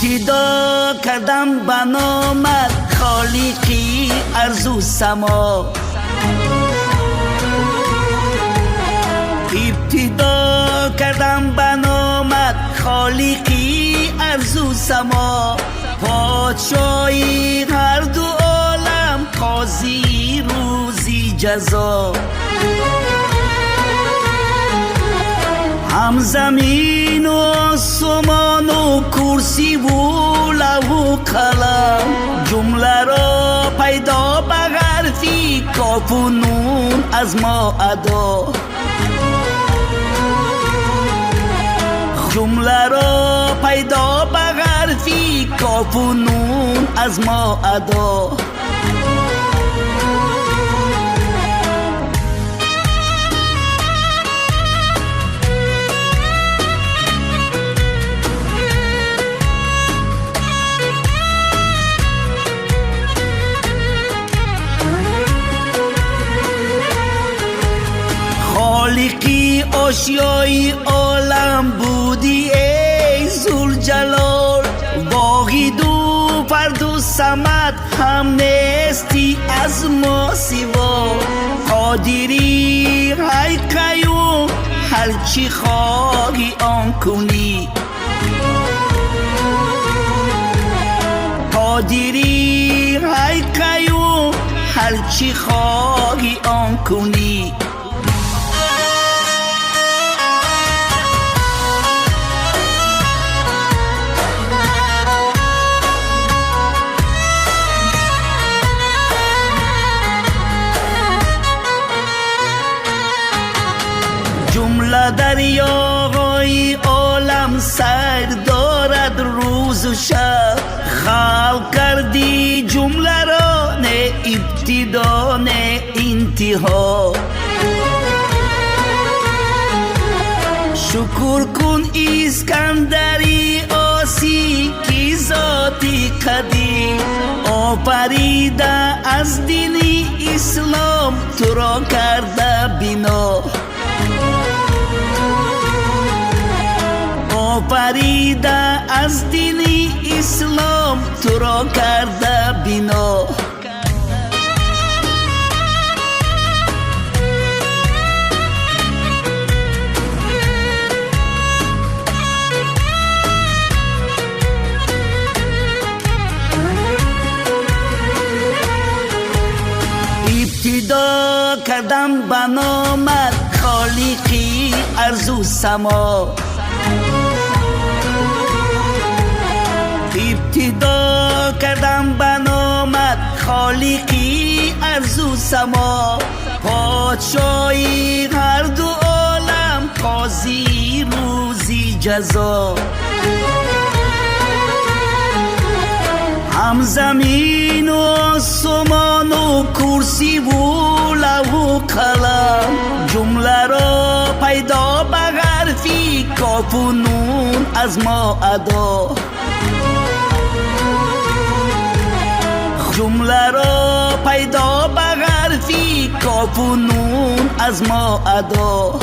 ابتدا کردم بنامت خالقی ارض و سما. ابتدا کردم بنامت خالقی ارض و سما. پادشاهی هر دو عالم قاضی روزی جزا. هم زمین و آسمان و کرسی و لوح و قلم جمله را پیدا به حرفی کاف و نون از ما ادا. جمله را پیدا به حرفی کاف و نون از ما ادا. خالقی اشیای عالم بودی ای ذوالجلال. واحد و فرد و صمد هم نیستی از ما سوا. قادری ای قیوم هر چی خواهی آن کنی. قادری ای قیوم هر چی خواهی آن کنی. جمله دریاهای عالم سیر دارد روز و شب. خلق کردی جمله را نه ابتدا نه انتها. شکر کن اسکندری آسی کی ذاتی قدیم آفریده از دین اسلام تو را کرده بنا. آفریده از دین اسلام تو را کرده بنا. ابتدا کردم بنامت خالقی ارض و سما. ابتدا کردم بنامت خالقی ارض و سما. پادشاهی هر دو عالم قاضی روزی جزا. هم زمین و آسمان و کرسی و لوح و قلم جمله را پیدا به حرفی کاف و نون از ما ادا. جمله را پیدا به حرفی کاف و نون از ما ادا.